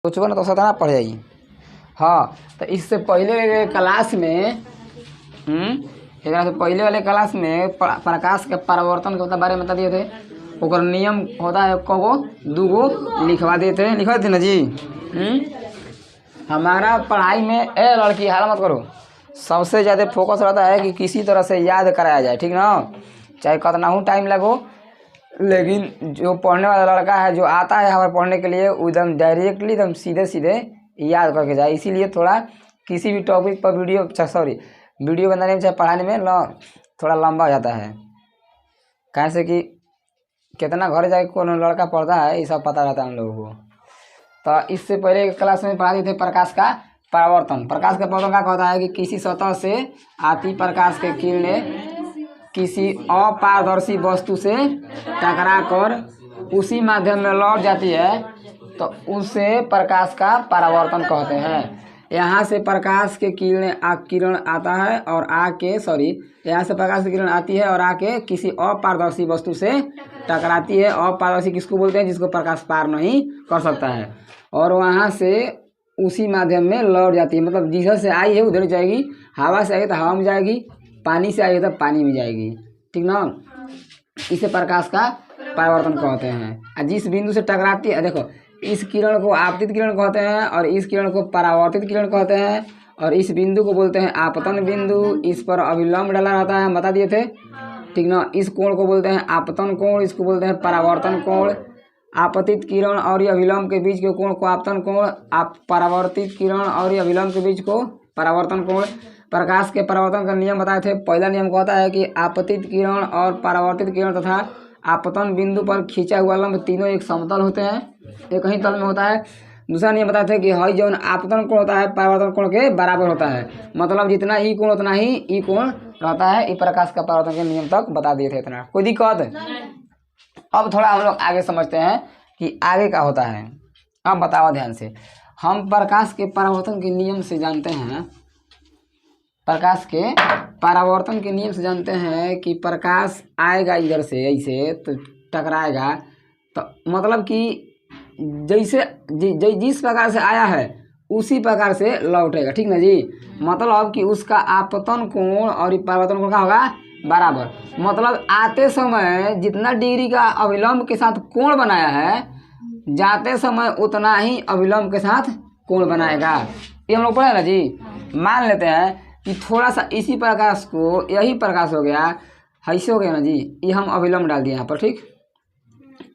सोचो ना तो सतना पड़ जाएगी। हाँ, तो इससे पहले क्लास में एकरा से पहले वाले क्लास में प्रकाश के परावर्तन के बारे में बता दिए थे। ओकर नियम होता है कगो दूगो लिखवा देते हैं, लिखवा देते ना जी। हमारा पढ़ाई में लड़की हाल मत करो, सबसे ज़्यादा फोकस रहता है कि किसी तरह से याद कराया जाए, ठीक ना, चाहे कितना ही टाइम लगो। लेकिन जो पढ़ने वाला लड़का है, जो आता है हमारे पढ़ने के लिए, एकदम डायरेक्टली एकदम सीधे सीधे याद करके जाए। इसीलिए थोड़ा किसी भी टॉपिक पर वीडियो बनाने में चाहे पढ़ाने में थोड़ा लंबा हो जाता है। कैसे कि कितना घर जाके कौन लड़का पढ़ता है ये सब पता रहता है हम लोगों को। तो इससे पहले क्लास में पढ़ाते थे प्रकाश का परावर्तन। प्रकाश का परावर्तन क्या कहता है कि किसी सतह से आती प्रकाश के किरणें किसी अपारदर्शी वस्तु से टकराकर उसी माध्यम में लौट जाती है, तो उसे प्रकाश का परावर्तन कहते हैं। यहाँ से प्रकाश के किरण आता है और यहाँ से प्रकाश की किरण आती है और आके किसी अपारदर्शी वस्तु से टकराती है। अपारदर्शी किसको बोलते हैं? जिसको प्रकाश पार नहीं कर सकता है, और वहाँ से उसी माध्यम में लौट जाती है। मतलब जिधर से आई है उधर जाएगी, हवा से आई तो हवा में जाएगी, पानी से आई है तो पानी में जाएगी, ठीक ना। इसे प्रकाश का परावर्तन कहते हैं। जिस बिंदु से टकराती है, देखो, इस किरण को आपतित किरण कहते हैं और इस किरण को परावर्तित किरण कहते हैं, और इस बिंदु को बोलते हैं आपतन बिंदु। इस पर अभिलंब डाला रहता है, हम बता दिए थे, ठीक ना। इस कोण को बोलते हैं आपतन कोण, इसको बोलते हैं परावर्तन कोण। आपतित किरण और अभिलंब के बीच के कोण को आपतन कोण, परावर्तित किरण और अभिलंब के बीच को परावर्तन कोण। प्रकाश के परावर्तन का नियम बताए थे। पहला नियम कहता है कि आपतित किरण और परावर्तित किरण तथा आपतन बिंदु पर खींचा हुआ लंब तीनों एक समतल होते हैं, एक ही तल में होता है। दूसरा नियम बताए थे कि हई जौन आपतन कोण होता है परावर्तन कोण के बराबर होता है, मतलब जितना ई कोण उतना ही ई कोण रहता है। ई प्रकाश का परावर्तन के नियम तक बता दिए थे। इतना कोई दिक्कत? अब थोड़ा हम लोग आगे समझते हैं कि आगे क्या होता है। अब बताओ ध्यान से। हम प्रकाश के परावर्तन के नियम से जानते हैं, प्रकाश के परावर्तन के नियम से जानते हैं कि प्रकाश आएगा इधर से ऐसे तो टकराएगा, तो मतलब कि जैसे जिस प्रकार से आया है उसी प्रकार से लौटेगा, ठीक ना जी। मतलब कि उसका आपतन कोण और परावर्तन कोण का होगा बराबर। मतलब आते समय जितना डिग्री का अभिलंब के साथ कोण बनाया है, जाते समय उतना ही अभिलंब के साथ कोण बनाएगा। ये हम लोग पढ़े ना जी। मान लेते हैं कि थोड़ा सा इसी प्रकाश को, यही प्रकाश हो गया, ऐसे हो गया ना जी, ये हम अभिलंब डाल दिए यहाँ पर, ठीक,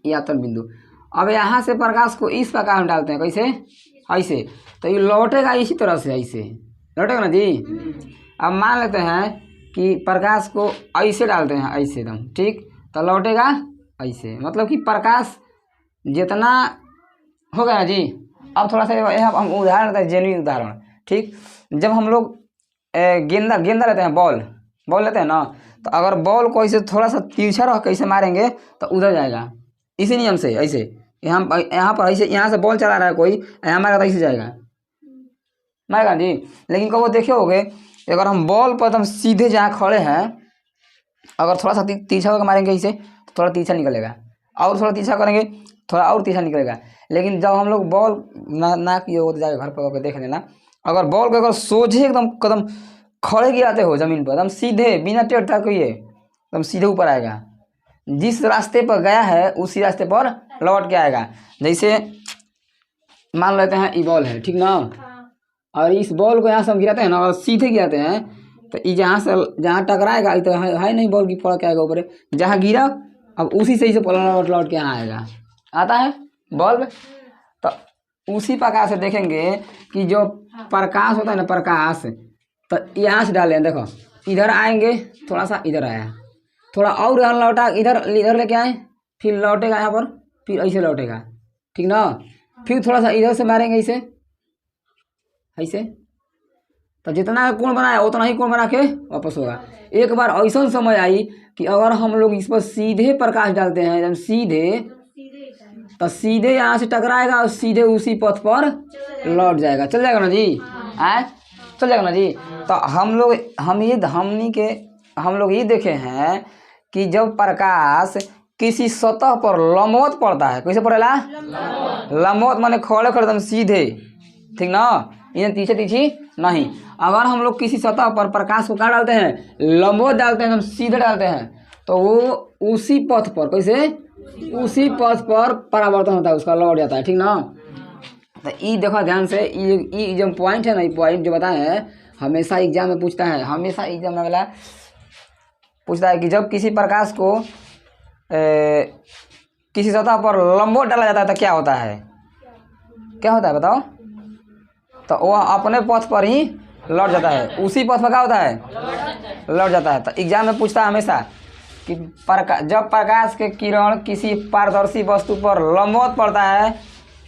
ये आपतन बिंदु। अब यहाँ से प्रकाश को इस प्रकार हम डालते हैं, कैसे? ऐसे, तो ये लौटेगा इसी तरह से, ऐसे लौटेगा ना जी। अब मान लेते हैं कि प्रकाश को ऐसे डालते हैं, ऐसे एकदम, ठीक, तो लौटेगा ऐसे। मतलब कि प्रकाश जितना हो गया ना जी। अब थोड़ा सा यहाँ हम उदाहरण देते हैं, जेन्युइन उदाहरण, ठीक। जब हम लोग गेंदा लेते हैं, बॉल लेते हैं ना, तो अगर बॉल को ऐसे थोड़ा सा तिरछा रख कैसे मारेंगे तो उधर जाएगा, इसी नियम से। ऐसे यहाँ पर ऐसे, यहाँ से बॉल चला रहा है कोई, यहाँ मारेगा तो ऐसे जाएगा, मारेगा जी। लेकिन कब देखे होगे, अगर हम बॉल पर एकदम सीधे जहाँ खड़े हैं, अगर थोड़ा सा तिरछा होकर मारेंगे ऐसे तो थोड़ा तिरछा निकलेगा, और थोड़ा तिरछा करेंगे थोड़ा और तिरछा निकलेगा। लेकिन जब हम लोग बॉल ना किए हो तो जाके घर पर देख लेना, अगर बॉल को अगर सोझे एकदम कदम खड़े गिराते हो जमीन पर, एकदम सीधे बिना टेढ़ किए एकदम सीधे ऊपर आएगा। जिस रास्ते पर गया है उसी रास्ते पर लौट के आएगा। जैसे मान लेते हैं ये बॉल है, ठीक ना, और इस बॉल को यहाँ से हम गिराते हैं ना, और सीधे गिराते हैं, तो ये जहाँ टकराएगा ये तो है नहीं, बॉल की पड़ के आएगा ऊपर, जहाँ गिरा अब उसी से लौट के यहाँ आएगा, आता है बॉल में। तो उसी प्रकार से देखेंगे कि जो प्रकाश होता है ना, प्रकाश, तो यहाँ से डालें, देखो इधर आएंगे, थोड़ा सा इधर आया, थोड़ा और यहाँ लौटा, इधर लेके आए, फिर लौटेगा यहाँ पर, फिर ऐसे लौटेगा, ठीक ना। फिर थोड़ा सा इधर से मारेंगे ऐसे, तो जितना कोण बनाया उतना ही कोण बना के वापस होगा। एक बार ऐसा समय आई कि अगर हम लोग इस पर सीधे प्रकाश डालते हैं, एकदम सीधे, तो सीधे यहाँ से टकराएगा और सीधे उसी पथ पर लौट जाएगा, चल जाएगा ना जी, चल जाएगा ना जी। तो हम लोग ये देखे हैं कि जब प्रकाश किसी सतह पर लंबवत पड़ता है। कैसे पड़ेला? लंबवत माने खड़े खड़े एकदम सीधे, ठीक ना, इन्हें पीछे पीछे नहीं। अगर हम लोग किसी सतह पर प्रकाश को क्या डालते हैं? लंबवत डालते हैं, एकदम सीधे डालते हैं, तो वो उसी पथ पर, कैसे? उसी पथ पर परावर्तन होता है, उसका लौट जाता है, ठीक ना। तो ये देखो ध्यान से, ये जो पॉइंट है ना, ये पॉइंट जो बताए हैं हमेशा एग्जाम में पूछता है, हमेशा एग्जाम में वाला पूछता है कि जब किसी प्रकाश को किसी सतह पर लंबवत डाला जाता है तो क्या होता है? क्या होता है बताओ? तो वह अपने पथ पर ही लौट जाता है, उसी पथ पर क्या होता है? लौट जाता है। तो एग्जाम में पूछता है हमेशा कि जब प्रकाश के किरण किसी पारदर्शी वस्तु पर लंबवत पड़ता है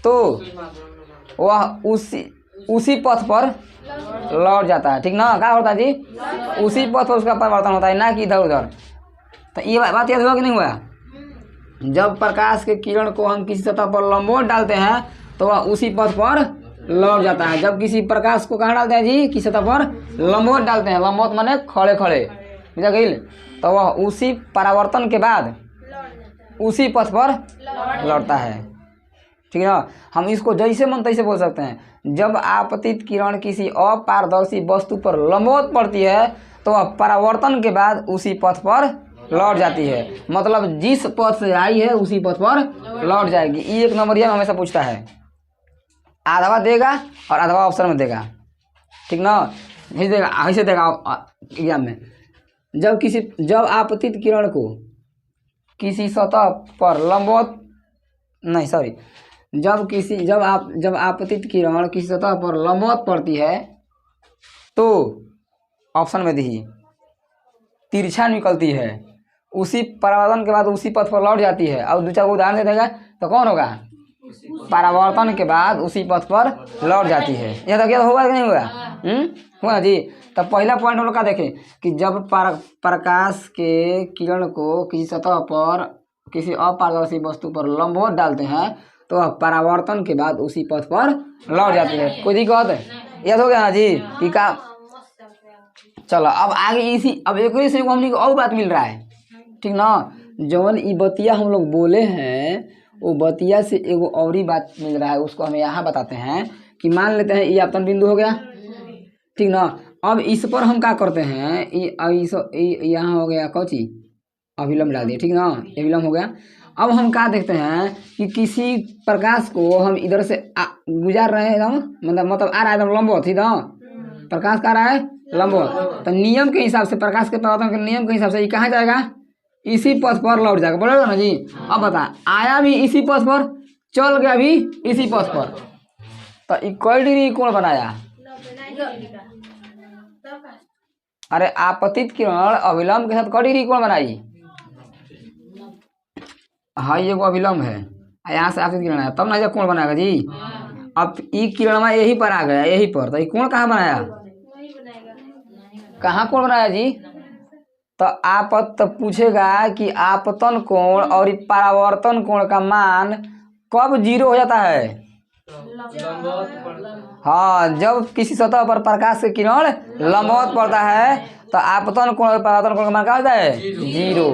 तो वह उसी पथ पर लौट जाता है, ठीक ना। क्या होता है जी? उसी पथ पर उसका परिवर्तन होता है, ना कि इधर उधर। तो ये बात याद हुआ कि नहीं हुआ? जब प्रकाश के किरण को हम किसी सतह पर लंबवत डालते हैं तो वह उसी पथ पर लौट जाता है। जब किसी प्रकाश को कहाँ डालते हैं जी? किसी सतह पर लंबवत डालते हैं, लंबवत माने खड़े खड़े, बुझा गई, तो वह उसी परावर्तन के बाद उसी पथ पर लौटता है, ठीक है ना। हम इसको जैसे मन तैसे बोल सकते हैं। जब आपतित किरण किसी अपारदर्शी वस्तु पर लंबवत पड़ती है तो वह परावर्तन के बाद उसी पथ पर लौट जाती है, मतलब जिस पथ से आई है उसी पथ पर लौट जाएगी। ये एक नंबरिया में हमेशा पूछता है, आधवा देगा और आधवा ऑप्शन में देगा, ठीक ना। ऐसे देगा एग्जाम में। जब आपतित किरण को किसी सतह पर लंबवत नहीं सॉरी जब आपतित किरण किसी सतह पर लंबवत पड़ती है तो ऑप्शन में दी तिरछा निकलती है, उसी परावर्तन के बाद उसी पथ पर लौट जाती है। और दूसरा को उदाहरण दे देगा तो कौन होगा? परावर्तन के बाद उसी पथ पर लौट जाती है। यह तो होगा कि नहीं होगा? हुआ ना जी। तब पहला पॉइंट हम लोग का देखें कि जब प्रकाश के किरण को किसी सतह पर किसी अपारदर्शी वस्तु पर लंबवत डालते हैं तो वह परावर्तन के बाद उसी पथ पर लौट जाती है। कोई दिक्कत? याद हो गया ना जी कि का। चलो अब आगे अब एक ही से हमने और बात मिल रहा है, ठीक ना। जौन ई बतिया हम लोग बोले हैं वो बतिया से एगो और ही बात मिल रहा है, उसको हम यहाँ बताते हैं कि मान लेते हैं ये आपतन बिंदु हो गया, ठीक ना। अब इस पर हम क्या करते हैं, यहाँ हो गया कौची अभिलंब डाल दिया, ठीक ना, अभिलंब हो गया। अब हम क्या देखते हैं कि किसी प्रकाश को हम इधर से गुजार रहे हैं एकदम, मतलब आ रहा है एकदम लंबवत, ठीक ना, प्रकाश का आ रहा है लंबवत। तो नियम के हिसाब से, प्रकाश के परावर्तन के नियम के हिसाब से ये कहाँ जाएगा? इसी पथ पर लौट जाएगा, बोलेगा ना जी। अब बता, आया भी इसी पथ पर, चल गया भी इसी पथ पर, तो कई डिग्री कोण बनाया? अरे आपतित किरण अभिलंब के साथ कई डिग्री कोण बनाई? हाँ ये वो अभिलंब है, यहाँ से आपतित किरण आया तब ना कोण बनाएगा जी। अब ई किरण में यही पर आ गया, यही पर, तो ये कोण कहाँ बनाया? कहाँ कोण बनाया जी? तो आपत पूछेगा कि आपतन कोण और परावर्तन कोण का मान कब 0 हो जाता है? हाँ, जब किसी सतह पर प्रकाश के किरण लंबवत पड़ता है तो आपतन कोण और परावर्तन कोण का मान क्या होता है? 0।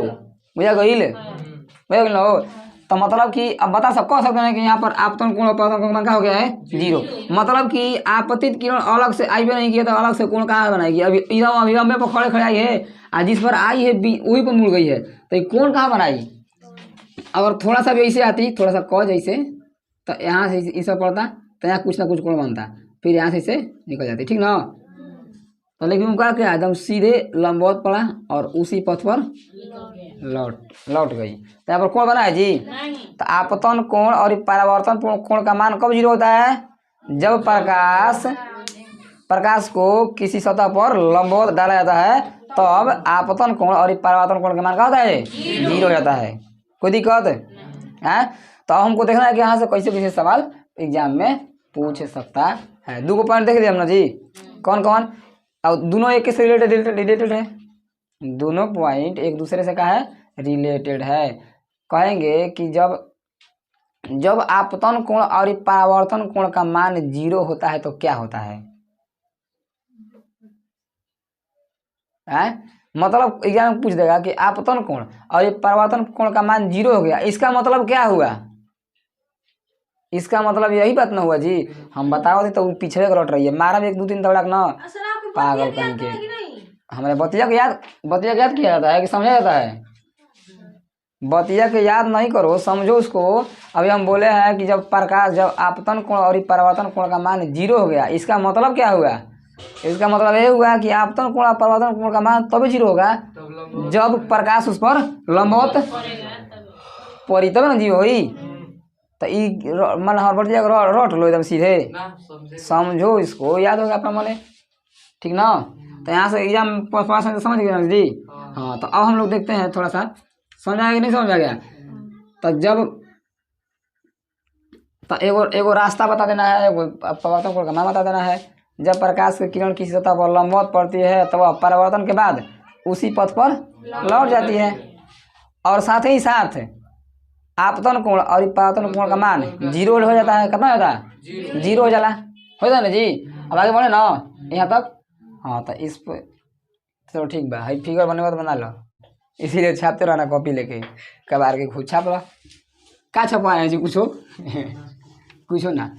बुझा गई? तो मतलब कि अब बता कह सकते हैं कि यहाँ पर आपतन कोण और परावर्तन कोण का मान क्या हो गया है? 0। मतलब कि आपतित किरण अलग से आई भी नहीं किया तो अलग से कोण कहाँ बनाएगी? अभी इधर अभिलंब पर खड़े खड़े आई है, आज जिस पर आई है वही पर मुड़ गई है, तो ये कोण कहाँ बनाई? अगर थोड़ा सा भी ऐसे आती, थोड़ा सा क जैसे, तो यहाँ से इस पर पड़ता तो यहाँ कुछ ना कुछ कोण बनता, फिर यहाँ से इसे निकल जाती, ठीक ना। तो लेकिन उनका क्या एकदम सीधे लंबवत पड़ा और उसी पथ पर लौट गई, तो यहाँ पर कोण बना है जी। तो आपतन कोण और परावर्तन कोण का मान कब 0 होता है? जब प्रकाश को किसी सतह पर लंबवत डाला जाता है तब आपतन कोण और परावर्तन कोण का मान क्या होता है? 0 हो जाता है। कोई दिक्कत है? तो हमको देखना है कि यहाँ से कैसे कैसे सवाल एग्जाम में पूछ सकता है। 2 पॉइंट देख लिया हमने जी, कौन कौन, और दोनों एक से रिलेटेड है, दोनों पॉइंट एक दूसरे से क्या है? रिलेटेड है। कहेंगे कि जब आपतन कोण और परावर्तन कोण का मान 0 होता है तो क्या होता है? मतलब एग्जाम में पूछ देगा कि आपतन कोण और ये परावर्तन कोण का मान 0 हो गया, इसका मतलब क्या हुआ? इसका मतलब यही बात ना हुआ जी। हम बताओ थे तो पिछड़े को लौट रही है, मारा भी 1 2 3 दौड़ाक ना पागल कहीं के। हमारे बतिया को याद किया जाता है कि समझा जाता है? बतिया के याद नहीं करो, समझो उसको। अभी हम बोले हैं कि जब आपतन कोण और परावर्तन कोण का मान 0 हो गया, इसका मतलब क्या हुआ? इसका मतलब ये हुआ कि आपतन कोण और परावर्तन कोण का मान तभी 0 होगा जब प्रकाश उस पर लंबवत पड़ी, तब ना 0 हुई। तो मन बतिया रट लो एकदम सीधे, समझो इसको, याद होगा अपना मने, ठीक ना? तो यहाँ से एग्जाम समझ गए जी। हाँ, तो अब हम लोग देखते हैं थोड़ा सा समझ आया कि नहीं समझ आ गया। तो जब तो एगो रास्ता बता देना है, एगो परावर्तन कोण का मान बता देना है। जब प्रकाश की किरण किसी सतह पर लंबवत पड़ती है तो वह परावर्तन के बाद उसी पथ पर लौट जाती है, और साथ ही साथ आपतन कोण और परावर्तन कोण का मान 0 हो जाता है। कितना होता है? 0 हो जाला, हो जाए ना जी। अब आगे बढ़े ना यहाँ तक। हाँ, तो इस पर चलो ठीक बा, हाई फिगर बने तो बना लो, इसीलिए छापते रहना कॉपी लेके, कबार के खुद छाप लो। क्या छपवाए जी? कुछ ना,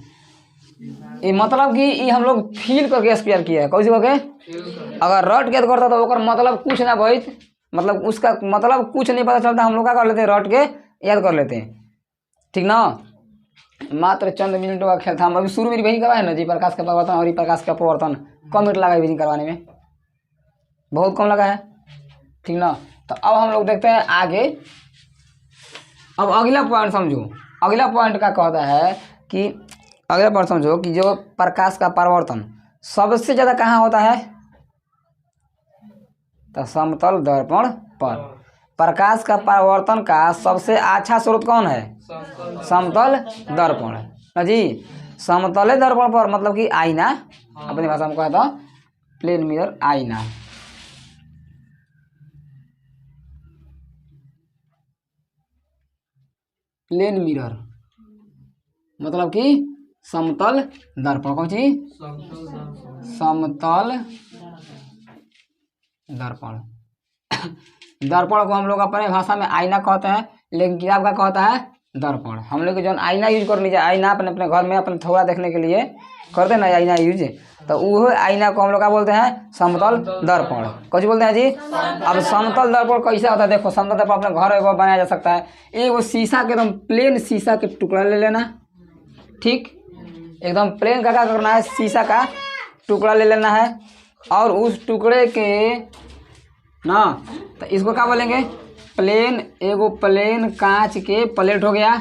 ये मतलब कि ये हम लोग फील करके एक्सपेयर किया है। कैसे करके? अगर रट के करता तो ओकर मतलब कुछ ना भइत, मतलब उसका मतलब कुछ नहीं पता चलता, हम लोग क्या कर लेते हैं, रट के याद कर लेते हैं, ठीक ना? मात्र चंद मिनटों का खेल था। हम अभी शुरू में वही करवाए ना जी, प्रकाश का परावर्तन और प्रकाश का अपवर्तन। कम मिनट लगा भी करवाने में, बहुत कम लगा है, ठीक ना? तो अब हम लोग देखते हैं आगे। अब अगला पॉइंट समझो, अगला पॉइंट क्या कहता है कि अगला पॉइंट समझो कि जो प्रकाश का परावर्तन सबसे ज़्यादा कहाँ होता है? तो समतल दर्पण पर। प्रकाश का परावर्तन का सबसे अच्छा स्रोत कौन है? समतल दर्पण ना जी। समतल दर्पण पर मतलब कि आईना, अपनी भाषा में कहता प्लेन मिरर, आईना। प्लेन मिरर मतलब कि समतल दर्पण। कौन सी? समतल दर्पण। दर्पण को हम लोग अपने भाषा में आईना कहते हैं, लेकिन किताब का कहता है दर्पण। हम लोग जो आईना यूज कर लीजिए, आईना अपने घर में अपने थोड़ा देखने के लिए करते ना आईना यूज, तो वो आईना को हम लोग क्या बोलते हैं? समतल दर्पण। कैसे बोलते हैं जी? अब समतल दर्पण कैसा होता है देखो। समतल दर्पण अपने घर में बनाया जा सकता है। एक शीशा के एकदम प्लेन शीशा के टुकड़ा ले लेना, ठीक, एकदम प्लेन का क्या करना है? शीशा का टुकड़ा ले लेना है, और उस टुकड़े के ना, तो इसको क्या बोलेंगे? प्लेन। एगो प्लेन कांच के प्लेट हो गया,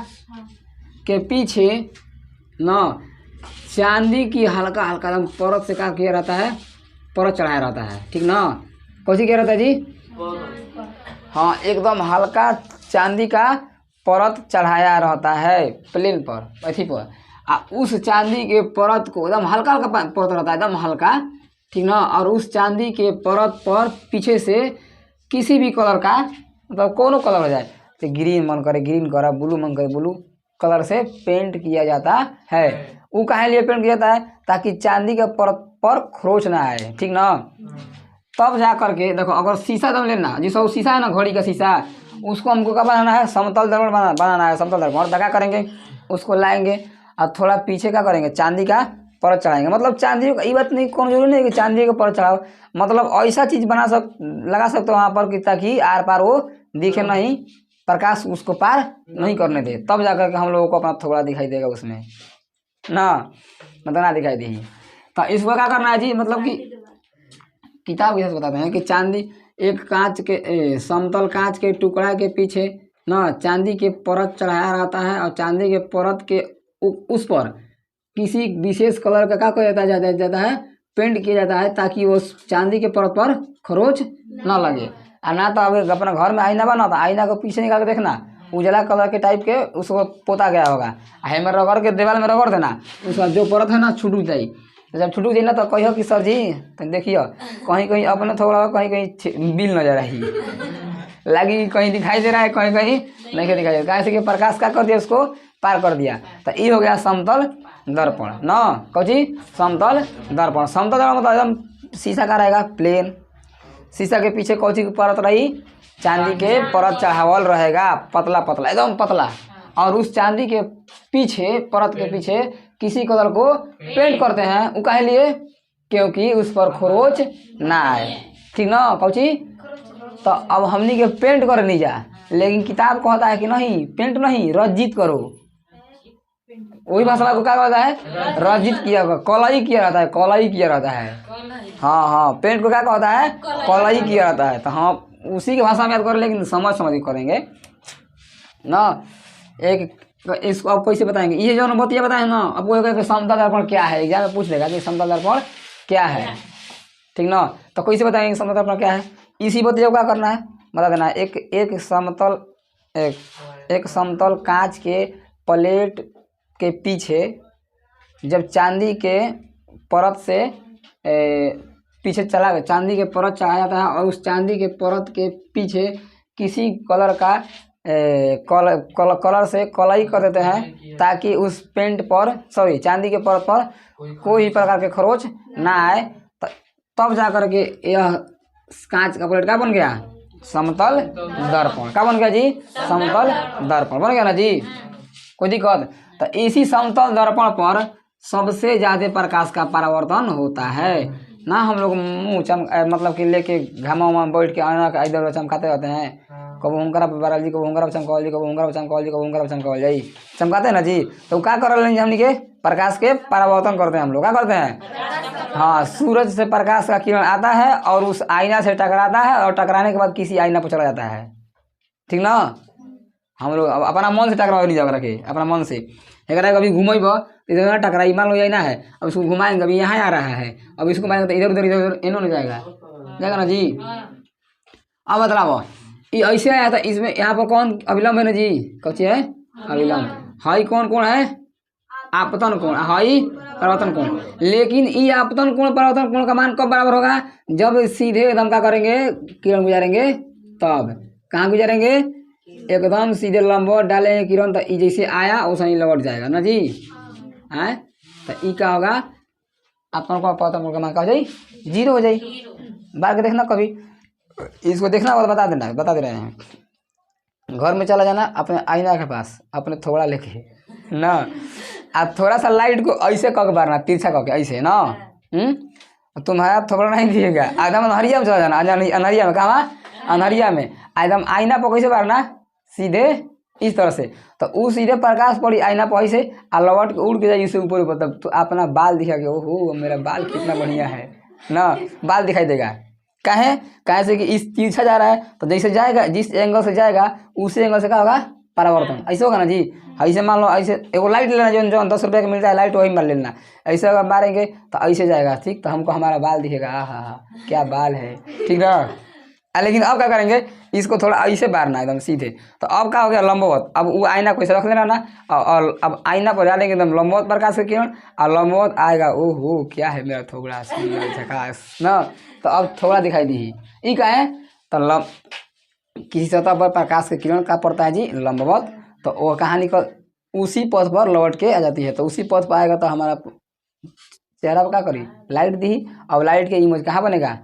के पीछे ना चांदी की हल्का हल्का एकदम परत से क्या किया रहता है? परत चढ़ाया रहता है, ठीक ना? कैसे किया रहता है जी? हाँ, एकदम हल्का चांदी का परत चढ़ाया रहता है प्लेन पर, अथी पर। उस चांदी के परत को एकदम हल्का हल्का परत रहता है, एकदम हल्का, ठीक ना? और उस चांदी के परत पर पीछे से किसी भी कलर का, मतलब कोनो कलर हो जाए, तो ग्रीन मन करे ग्रीन करा, ब्लू मन करे ब्लू कलर से पेंट किया जाता है। वो काहे लिए पेंट किया जाता है? ताकि चांदी के परत पर खरोच ना आए, ठीक ना? तब जा करके देखो, अगर शीशा एकदम लेना, जिसको शीशा है ना, घड़ी का शीशा, उसको हमको क्या बनाना है? समतल दर्पण बनाना है। समतल दर्पण क्या करेंगे? उसको लाएंगे और थोड़ा पीछे क्या करेंगे? चांदी का परत चढ़ाएंगे। मतलब चांदी का ये बात नहीं, कौन जरूरी नहीं कि चांदी का परत चढ़ाओ, मतलब ऐसा चीज लगा सकते हो वहाँ पर कि ताकि आर पार वो दिखे नहीं, प्रकाश उसको पार नहीं करने दे। तब जाकर के हम लोगों को अपना थोड़ा दिखाई देगा उसमें ना, मतलब ना दिखाई देगी। तो इसको क्या करना है जी? मतलब कि किताब कैसे बताते हैं कि चांदी एक कांच के समतल कांच के टुकड़ा के पीछे ना चांदी के परत चढ़ाया रहता है, और चांदी के परत के उस पर किसी विशेष कलर का क्या किया जाता है? पेंट किया जाता है, ताकि वो चांदी के परत पर खरोच ना लगे। और ना तो अगर अपना घर में आईना बना तो आईना को पीछे निकाल के देखना, उजला कलर के टाइप के उसको पोता गया होगा, हेमर रगड़ के दीवार में रगड़ देना, उसका जो परत है ना छूट जाए। तो जब छुटू जाए ना तो कहियो कि सर जी तो देखियो कहीं कहीं अपने थोड़ा कहीं कहीं बिल नजर आई लगी, कहीं दिखाई दे रहा है, कहीं कहीं नहीं दिखाई दे रहा है, कैसे कि प्रकाश का कर दिया, उसको पार कर दिया। तो ये हो गया समतल दर्पण ना। कौची? समतल दर्पण। समतल दर्पण मतलब एकदम शीशा का रहेगा, प्लेन शीशा के पीछे कौन सी परत रही, चांदी के परत चढ़ावल रहेगा, पतला पतला एकदम पतला, और उस चांदी के पीछे परत के पीछे किसी कलर को पेंट करते हैं। वो काहे लिए, क्योंकि उस पर खरोच ना आए, ठीक ना कौची। तो अब हमनी के पेंट कर नहीं जा, लेकिन किताब कहता है कि नहीं पेंट नहीं रंजित करो। वही मसला को क्या कहता है, रंजित किया, कलई किया रहता है, कलई किया रहता है। हाँ हाँ, पेंट को क्या कहता है, कलई किया रहता है। तो हम उसी की भाषा में याद कर, लेकिन समझ के करेंगे ना। एक इसको आप कैसे बताएंगे, ये जो बतिया बताए ना, आपको समतल दर्पण क्या है, एग्जाम में पूछ लेगा कि समतल दर्पण क्या है, ठीक ना। तो कैसे बताएंगे समतल दर्पण क्या है, इसी बतिया को क्या करना है बता देना। एक समतल कांच के प्लेट के पीछे जब चांदी के परत से पीछे चला, चांदी के परत चढ़ाया जाता है, और उस चांदी के परत के पीछे किसी कलर का कलर से कलई कर देते हैं, ताकि उस पेंट पर चांदी के परत पर कोई प्रकार के खरोच ना आए। तब जा कर के यह कांच का प्लेट क्या बन गया, समतल दर्पण। क्या बन गया जी, समतल दर्पण बन गया ना जी, कोई दिक्कत। तो इसी समतल दर्पण पर सबसे ज्यादा प्रकाश का परावर्तन होता है ना। हम लोग मुँह मतलब कि लेके घामा उमा बैठ के आना का इधर उधर चमकाते रहते हैं, कबो हुंकरा पे बारल जी, कबो हुंकरा पे चमकावल जी, कबो हुंकरा पे चमकावल जी, कबो हुंकरा पे चमकावल जाई, चमकाते हैं ना जी। तो क्या कर रहे हैं हमनी के, प्रकाश के परावर्तन करते हैं हम लोग। क्या करते हैं, हाँ, सूरज से प्रकाश का किरण आता है और उस आईना से टकराता है, और टकराने के बाद किसी आईना पर चला जाता है, ठीक ना। हम लोग अपना मन से टकराओ नहीं जा रखे, अपना मन से अगर कभी घूमेब इधर टकराई, मान लो आईना है, अब इसको घुमाएंगे, अभी यहाँ आ रहा है, अब इसको घुमाएंगे तो इधर उधर इन्हों नहीं जाएगा ना जी। अब बतलाओ ये ऐसे आया था, इसमें यहाँ पर कौन अविलंब है ना जी, कौन है अविलंब, हाई कौन कौन है, आपतन कोण, हाई परावर्तन कोण। लेकिन ये आपतन कोण परावर्तन कोण का मान कब बराबर होगा, जब सीधे एकदम क्या करेंगे, किरण गुजारेंगे, तब कहाँ गुजारेंगे, एकदम सीधे लंबवत डालेंगे किरण, तो ये जैसे आया वैसे ही लौट जाएगा ना जी। है तो ये क्या होगा, आपतन कोण परावर्तन कोण का मान क्या हो जाए, जीरो हो जाए। बार के देखना कभी, इसको देखना बता देना, बता दे रहे हैं। घर में चला जाना अपने आईना के पास, अपने थोड़ा लेके ना, आप थोड़ा सा लाइट को ऐसे कक बारना, तिरछा कक ऐसे ना, तुम्हारा थोड़ा नहीं दिएगा, एकदम अनहरिया में चला जाना, अनहरिया में, कहाँ अनहरिया में, एकदम आईना पर कैसे बारना, सीधे इस तरह से। तो वो सीधे प्रकाश पड़ी आईना पर ऐसे, लौट के उड़ के जाए इससे ऊपर ऊपर, तब तो अपना बाल दिखा के, ओहो मेरा बाल कितना बढ़िया है ना, बाल दिखाई देगा। कहे से कि इस तिरछा जा रहा है, तो जैसे जाएगा जिस एंगल से जाएगा उसी एंगल से क्या होगा, परावर्तन, ऐसे होगा ना जी। ऐसे मान लो, ऐसे एगो लाइट लेना, जो 10 रुपये का मिलता है लाइट, वही मार लेना, ऐसे अगर मारेंगे तो ऐसे जाएगा, ठीक, तो हमको हमारा बाल दिखेगा, हाँ क्या बाल है, ठीक ना। लेकिन अब क्या करेंगे, इसको थोड़ा ऐसे बारना एकदम सीधे, तो अब क्या हो गया, लंबवत। अब वो आईना को ऐसे रख लेना ना, और अब आईना पर डालेंगे एकदम लंबवत प्रकाश के किरण, और लंबवत आएगा, ओहो क्या है मेरा थोड़ा झकास ना। तो अब थोड़ा दिखाई दी, ये क्या है, तो किसी सतह पर प्रकाश के किरण का पड़ता है जी लंबवत, तो वो कहाँ निकल, उसी पथ पर लौट के आ जाती है। तो उसी पथ पर आएगा तो हमारा चेहरा पर क्या करी, लाइट दी, अब लाइट के इमेज कहाँ बनेगा,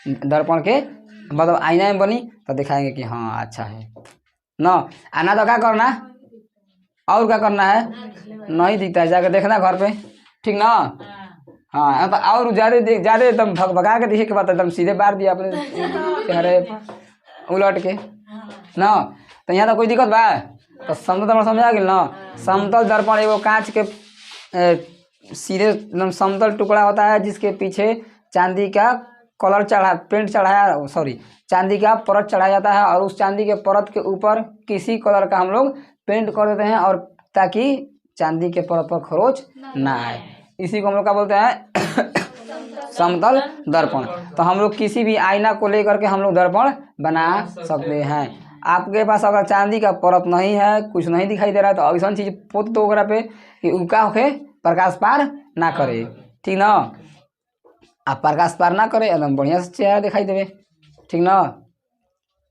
दर्पण के मतलब आईना में बनी, तो दिखाएंगे कि हाँ अच्छा है ना। आना तो क्या करना, और क्या करना है, नहीं दिखता है जाकर देखना घर पे, ठीक ना। हाँ तो और ज़्यादा एकदम भगा के दिखे के बाद एकदम सीधे बार दिया अपने चेहरे पर उलट के ना। तो यहाँ तो कोई दिक्कत बा, तो समतल दर्पण समझा गेल ना। समतल दर्पण एगो कांच के सीधे एकदम समतल टुकड़ा होता है, जिसके पीछे चांदी का कलर चांदी का परत चढ़ाया जाता है, और उस चांदी के परत के ऊपर किसी कलर का हम लोग पेंट कर देते हैं, और ताकि चांदी के परत पर खरोच ना आए। इसी को हम लोग क्या बोलते हैं समतल दर्पण। तो हम लोग किसी भी आईना को लेकर के हम लोग दर्पण बना सकते हैं। आपके पास अगर चांदी का परत नहीं है, कुछ नहीं दिखाई दे रहा है, तो ऐसा चीज पोत दो ओकरा पे कि उनका होके प्रकाश पार ना करे, ठीक ना। आप प्रकाश पार ना करे, एकदम बढ़िया से चेहरा दिखाई देवे, ठीक ना।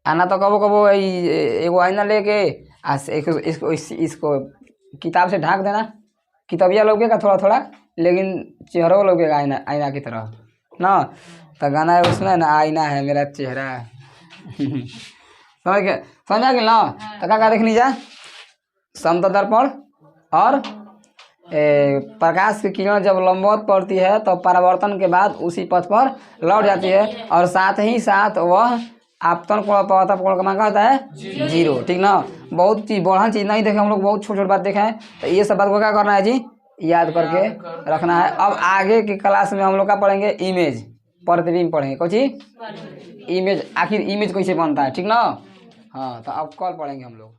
आना तो कबो कबो एगो आईना लेके इसको किताब से ढाक देना, किताबिया लगेगा थोड़ा थोड़ा, लेकिन चेहरा लगेगा आईना की तरह ना। तो गाना है उसमें ना, आईना है मेरा चेहरा। समझ गए ना? तो क्या देखनी जा, समतल दर्पण और प्रकाश की किरण जब लंबवत पड़ती है तो परावर्तन के बाद उसी पथ पर लौट जाती है, और साथ ही साथ वह आपतन कोण अपवर्तन कोण का मान होता है 0। ठीक ना? बहुत चीज बढ़िया चीज नहीं देखे हम लोग, बहुत छोटी छोटी बात देखे हैं। तो ये सब बात को क्या करना है जी, याद करके रखना है। अब आगे की क्लास में हम लोग का पढ़ेंगे इमेज, प्रतिबिंब पढ़ेंगे। कुछ इमेज, आखिर इमेज कैसे बनता है, ठीक ना? हाँ, तो अब कल पढ़ेंगे हम लोग।